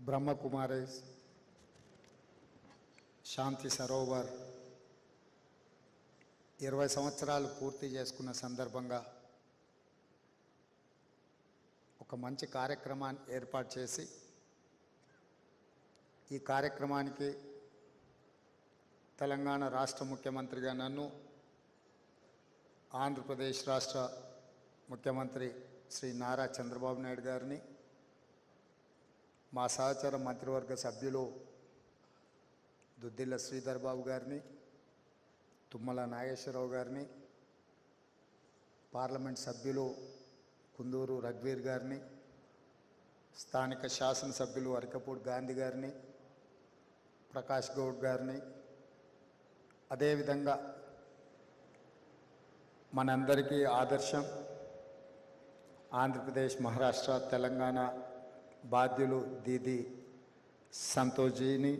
బ్రహ్మకుమారి శాంతి సరోవర్ 20 సంవత్సరాలు పూర్తి చేసుకున్న సందర్భంగా ఒక మంచి కార్యక్రమాన్ని ఏర్పాటు చేసి ఈ కార్యక్రమానికి తెలంగాణ రాష్ట్ర ముఖ్యమంత్రిగా నన్ను, ఆంధ్రప్రదేశ్ రాష్ట్ర ముఖ్యమంత్రి శ్రీ నారా చంద్రబాబు నాయుడు గారిని, మా సహచర మంత్రివర్గ సభ్యులు దుద్దిల్ల శ్రీధర్ బాబు గారిని, తుమ్మల నాగేశ్వరరావు గారిని, పార్లమెంట్ సభ్యులు కుందూరు రఘువీర్ గారిని, స్థానిక శాసనసభ్యులు అరికపూడి గాంధీ గారిని, ప్రకాష్ గౌడ్ గారిని, అదేవిధంగా మనందరికీ ఆదర్శం ఆంధ్రప్రదేశ్, మహారాష్ట్ర, తెలంగాణ బాధ్యులు దీది సంతోష్జీని,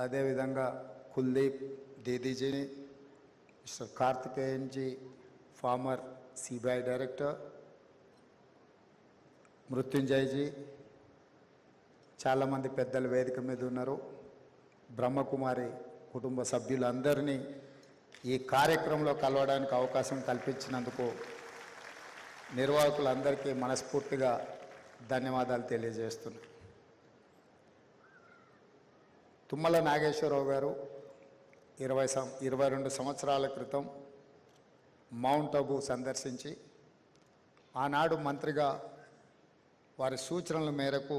అదేవిధంగా కుల్దీప్ దీదీజీని, mister Karthikeyan ji former CBI director, మృత్యుంజయ్జీ, చాలామంది పెద్దలు వేదిక మీద ఉన్నారు, బ్రహ్మకుమారి కుటుంబ సభ్యులందరినీ ఈ కార్యక్రమంలో కలవడానికి అవకాశం కల్పించినందుకు నిర్వాహకులందరికీ మనస్ఫూర్తిగా ధన్యవాదాలు తెలియజేస్తున్నాను. తుమ్మల నాగేశ్వరరావు గారు 22 సంవత్సరాల క్రితం మౌంట్ అబూ సందర్శించి ఆనాడు మంత్రిగా వారి సూచనల మేరకు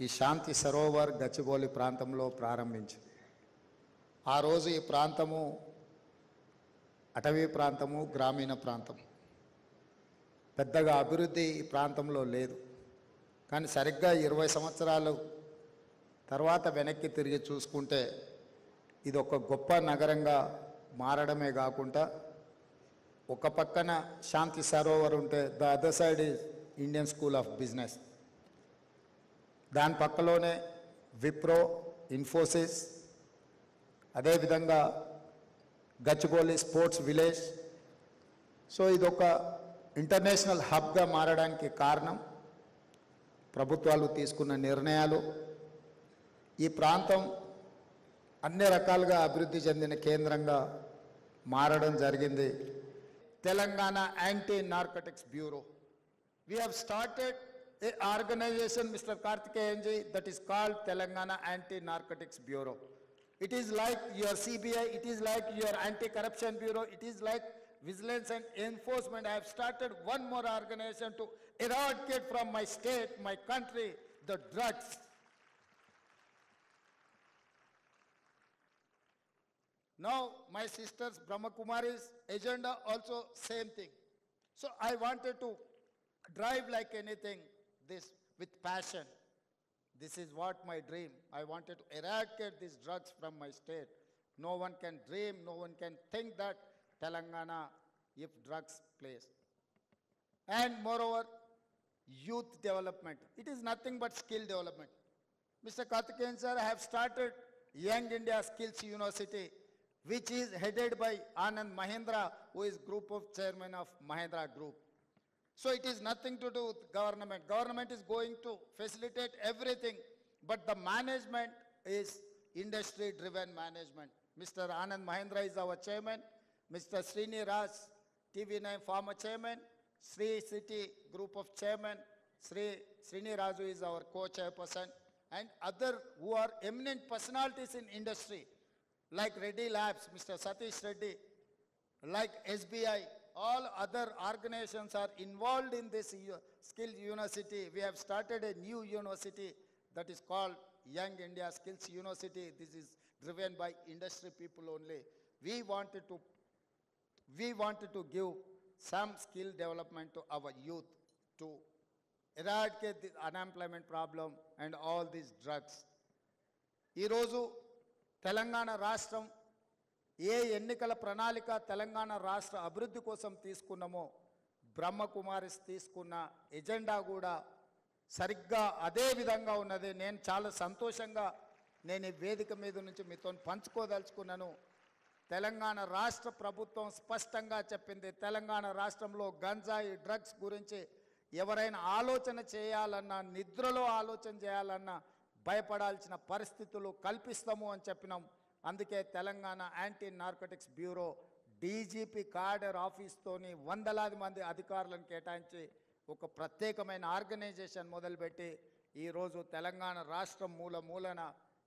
ఈ శాంతి సరోవర్ గచ్చిబౌలి ప్రాంతంలో ప్రారంభించింది. ఆ రోజు ఈ ప్రాంతము అటవీ ప్రాంతము, గ్రామీణ ప్రాంతం, పెద్దగా అభివృద్ధి ఈ ప్రాంతంలో లేదు. కానీ సరిగ్గా 20 సంవత్సరాలు తర్వాత వెనక్కి తిరిగి చూసుకుంటే ఇది ఒక గొప్ప నగరంగా మారడమే కాకుండా, ఒక పక్కన శాంతి సరోవర్ ఉంటే the other side is Indian school of business, దాని పక్కలోనే విప్రో, ఇన్ఫోసిస్, అదేవిధంగా గచ్చిబౌలి స్పోర్ట్స్ విలేజ్. సో ఇదొక ఇంటర్నేషనల్ హబ్గా మారడానికి కారణం ప్రభుత్వాలు తీసుకున్న నిర్ణయాలు. ఈ ప్రాంతం అన్ని రకాలుగా అభివృద్ధి చెందిన కేంద్రంగా మారడం జరిగింది. Telangana anti narcotics bureau, we have started a organization, Mr. Karthikeyan ji, that is called Telangana Anti-Narcotics Bureau. It is like your CBI, it is like your Anti-Corruption Bureau, it is like Vigilance and Enforcement. I have started one more organization to eradicate from my state, my country, the drugs. Now my sisters Brahmakumari's agenda also same thing. So I wanted to drive like anything this with passion. This is what my dream. I wanted to eradicate these drugs from my state. No one can dream, no one can think that Telangana if drugs plays. And moreover, youth development. It is nothing but skill development. Mr. Karthikeyan sir, I have started Young India Skills University, which is headed by Anand Mahindra, who is group of chairman of Mahindra Group. So it is nothing to do with government. Government is going to facilitate everything, but the management is industry-driven management. Mr. Anand Mahindra is our chairman. Mr. Srini Raj, TV9 former chairman. Sri City group of chairman. Srini Raju is our co-chairperson. And other who are eminent personalities in industry, like Reddy Labs, Mr. Satish Reddy, like SBI, all other organizations are involved in this Skills University. We have started a new university that is called Young India Skills University. This is driven by industry people only. We wanted to give some skill development to our youth to eradicate the unemployment problem and all these drugs. Ee roju Telangana Rashtam ఏ ఎన్నికల ప్రణాళిక తెలంగాణ రాష్ట్ర అభివృద్ధి కోసం తీసుకున్నామో, బ్రహ్మకుమారిస్ తీసుకున్న agenda కూడా సరిగ్గా అదే విధంగా ఉన్నది. నేను చాలా సంతోషంగా నేను ఈ వేదిక మీద నుంచి మీతో పంచుకోదలుచుకున్నాను. తెలంగాణ రాష్ట్ర ప్రభుత్వం స్పష్టంగా చెప్పింది, తెలంగాణ రాష్ట్రంలో గంజాయి డ్రగ్స్ గురించి ఎవరైనా ఆలోచన చేయాలన్నా, నిద్రలో ఆలోచన చేయాలన్నా భయపడాల్సిన పరిస్థితులు కల్పిస్తాము అని చెప్పినాం. అందుకే Telangana anti narcotics bureau DGP cadre ఆఫీస్తోని వందలాది మంది అధికారులను కేటాయించి ఒక ప్రత్యేకమైన ఆర్గనైజేషన్ మొదలుపెట్టి ఈరోజు తెలంగాణ రాష్ట్రం మూలన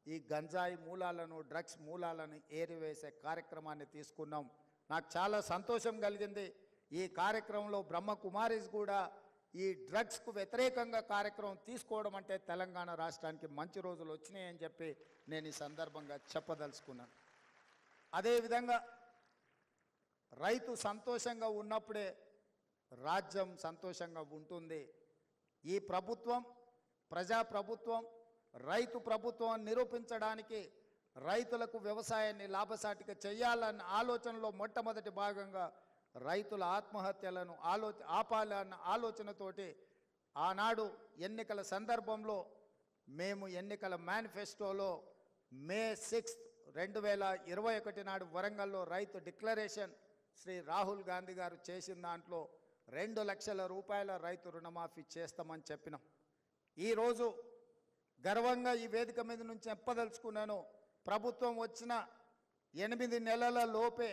ఈ గంజాయి మూలాలను, డ్రగ్స్ మూలాలను ఏరివేసే కార్యక్రమాన్ని తీసుకున్నాం. నాకు చాలా సంతోషం కలిగింది. ఈ కార్యక్రమంలో బ్రహ్మకుమారీస్ కూడా ఈ డ్రగ్స్కు వ్యతిరేకంగా కార్యక్రమం తీసుకోవడం అంటే తెలంగాణ రాష్ట్రానికి మంచి రోజులు వచ్చినాయని చెప్పి నేను ఈ సందర్భంగా చెప్పదలుచుకున్నాను. అదేవిధంగా రైతు సంతోషంగా ఉన్నప్పుడే రాజ్యం సంతోషంగా ఉంటుంది. ఈ ప్రభుత్వం ప్రజాప్రభుత్వం, రైతు ప్రభుత్వం నిరూపించడానికి రైతులకు వ్యవసాయాన్ని లాభసాటిగా చేయాలన్న ఆలోచనలో మొట్టమొదటి భాగంగా రైతుల ఆత్మహత్యలను ఆపాలన్న ఆలోచనతోటి ఆనాడు ఎన్నికల సందర్భంలో మేము ఎన్నికల మేనిఫెస్టోలో మే 6, 2021 నాడు వరంగల్లో రైతు డిక్లరేషన్ శ్రీ రాహుల్ గాంధీ గారు చేసిన దాంట్లో 2 లక్షల రూపాయల రైతు రుణమాఫీ చేస్తామని చెప్పినాం. ఈరోజు గర్వంగా ఈ వేదిక మీద నుంచి చెప్పదలుచుకున్నాను, ప్రభుత్వం వచ్చిన 8 నెలల లోపే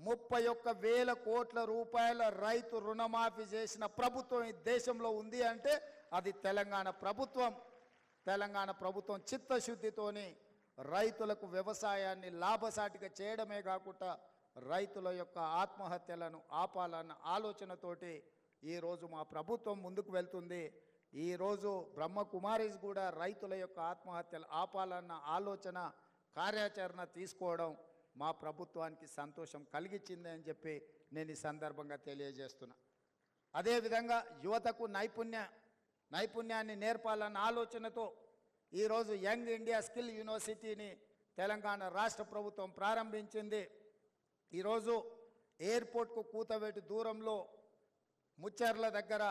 31,000 కోట్ల రూపాయల రైతు రుణమాఫీ చేసిన ప్రభుత్వం ఈ దేశంలో ఉంది అంటే అది తెలంగాణ ప్రభుత్వం. తెలంగాణ ప్రభుత్వం చిత్తశుద్ధితోని రైతులకు వ్యవసాయాన్ని లాభసాటిగా చేయడమే కాకుండా రైతుల యొక్క ఆత్మహత్యలను ఆపాలన్న ఆలోచనతోటి ఈరోజు మా ప్రభుత్వం ముందుకు వెళ్తుంది. ఈరోజు బ్రహ్మకుమారీస్ కూడా రైతుల యొక్క ఆత్మహత్యలు ఆపాలన్న ఆలోచన, కార్యాచరణ తీసుకోవడం మా ప్రభుత్వానికి సంతోషం కలిగించింది అని చెప్పి నేను ఈ సందర్భంగా తెలియజేస్తున్నా. అదేవిధంగా యువతకు నైపుణ్యాన్ని నేర్పాలన్న ఆలోచనతో ఈరోజు యంగ్ ఇండియా స్కిల్ యూనివర్సిటీని తెలంగాణ రాష్ట్ర ప్రభుత్వం ప్రారంభించింది. ఈరోజు ఎయిర్పోర్ట్కు కూతవేటు దూరంలో ముచ్చర్ల దగ్గర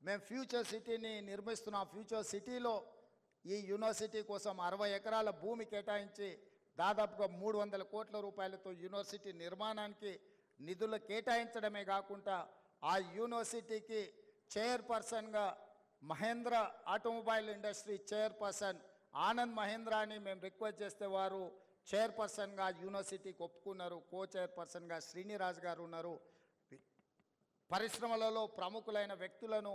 మేము ఫ్యూచర్ సిటీని నిర్మిస్తున్నాం. ఫ్యూచర్ సిటీలో ఈ యూనివర్సిటీ కోసం 60 ఎకరాల భూమి కేటాయించి దాదాపుగా 300 కోట్ల రూపాయలతో యూనివర్సిటీ నిర్మాణానికి నిధులు కేటాయించడమే కాకుండా ఆ యూనివర్సిటీకి చైర్పర్సన్గా Mahindra automobile industry chairperson Anand మహేంద్రాని మేము రిక్వెస్ట్ చేస్తే వారు చైర్పర్సన్గా యూనివర్సిటీకి ఒప్పుకున్నారు. కో చైర్పర్సన్గా శ్రీనిరాజ్ గారు ఉన్నారు. పరిశ్రమలలో ప్రముఖులైన వ్యక్తులను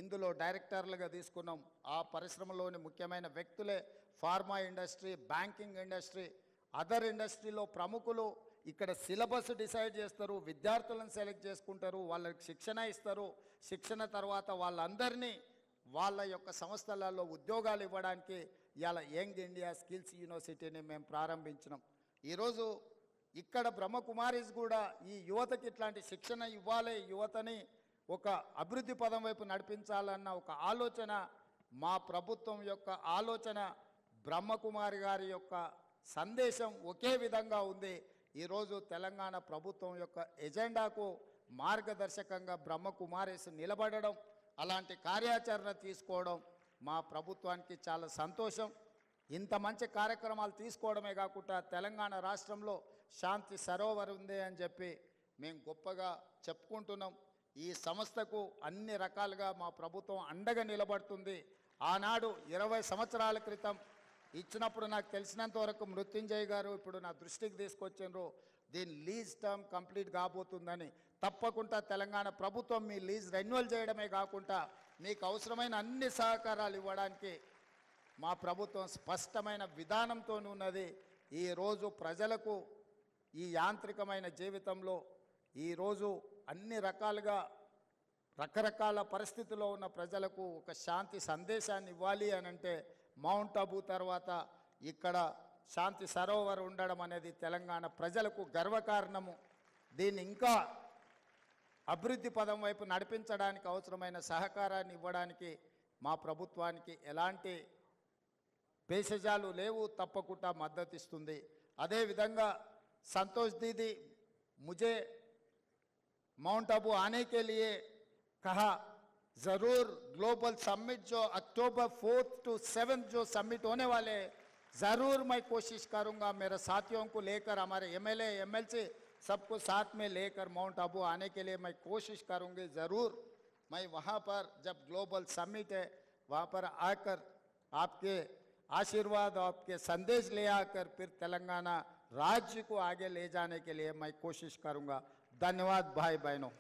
ఇందులో డైరెక్టర్లుగా తీసుకున్నాం. ఆ పరిశ్రమలోని ముఖ్యమైన వ్యక్తులే pharma industry, banking industry, other ఇండస్ట్రీలో ప్రముఖులు ఇక్కడ సిలబస్ డిసైడ్ చేస్తారు, విద్యార్థులను సెలెక్ట్ చేసుకుంటారు, వాళ్ళకి శిక్షణ ఇస్తారు. శిక్షణ తర్వాత వాళ్ళందరినీ వాళ్ళ యొక్క సంస్థలలో ఉద్యోగాలు ఇవ్వడానికి ఇలా యంగ్ ఇండియా స్కిల్స్ యూనివర్సిటీని మేము ప్రారంభించినాం. ఈరోజు ఇక్కడ బ్రహ్మకుమారీస్ కూడా ఈ యువతకి ఇట్లాంటి శిక్షణ ఇవ్వాలి, యువతని ఒక అభివృద్ధి పదం వైపు నడిపించాలన్న ఒక ఆలోచన మా ప్రభుత్వం యొక్క ఆలోచన, బ్రహ్మకుమారి గారి యొక్క సందేశం ఒకే విధంగా ఉంది. ఈరోజు తెలంగాణ ప్రభుత్వం యొక్క ఎజెండాకు మార్గదర్శకంగా బ్రహ్మకుమారీస్ నిలబడడం, అలాంటి కార్యాచరణ తీసుకోవడం మా ప్రభుత్వానికి చాలా సంతోషం. ఇంత మంచి కార్యక్రమాలు తీసుకోవడమే కాకుండా తెలంగాణ రాష్ట్రంలో శాంతి సరోవర్ ఉంది అని చెప్పి మేము గొప్పగా చెప్పుకుంటున్నాం. ఈ సంస్థకు అన్ని రకాలుగా మా ప్రభుత్వం అండగా నిలబడుతుంది. ఆనాడు 20 సంవత్సరాల క్రితం ఇచ్చినప్పుడు నాకు తెలిసినంత వరకు మృత్యుంజయ్ గారు ఇప్పుడు నా దృష్టికి తీసుకొచ్చిండ్రు, దీని లీజ్ టర్మ్ కంప్లీట్ కాబోతుందని. తప్పకుండా తెలంగాణ ప్రభుత్వం మీ లీజ్ రెన్యువల్ చేయడమే కాకుండా మీకు అవసరమైన అన్ని సహకారాలు ఇవ్వడానికి మా ప్రభుత్వం స్పష్టమైన విధానంతో ఉన్నది. ఈరోజు ప్రజలకు ఈ యాంత్రికమైన జీవితంలో ఈరోజు అన్ని రకాలుగా రకరకాల పరిస్థితుల్లో ఉన్న ప్రజలకు ఒక శాంతి సందేశాన్ని ఇవ్వాలి అని అంటే మౌంట్ అబూ తర్వాత ఇక్కడ శాంతి సరోవర్ ఉండడం అనేది తెలంగాణ ప్రజలకు గర్వకారణము. దీన్ని ఇంకా అభివృద్ధి పదం వైపు నడిపించడానికి అవసరమైన సహకారాన్ని ఇవ్వడానికి మా ప్రభుత్వానికి ఎలాంటి భేషజాలు లేవు, తప్పకుండా మద్దతు ఇస్తుంది. అదేవిధంగా संतोष दीदी मुझे माउंट आबू आने के लिए कहा, ज़रूर ग्लोबल समिट जो अक्टूबर 4 to 7 जो समिट होने वाले, ज़रूर मैं कोशिश करूंगा मेरे साथियों को लेकर, हमारे एमएलए एमएलसी सबको साथ में लेकर माउंट आबू आने के लिए मैं कोशिश करूंगी ज़रूर. मैं वहाँ पर जब ग्लोबल समिट है वहाँ पर आकर आपके आशीर्वाद आपके संदेश ले आकर फिर तेलंगाना राज्य को आगे ले जाने के लिए मैं कोशिश करूँगा। धन्यवाद भाई बहनों।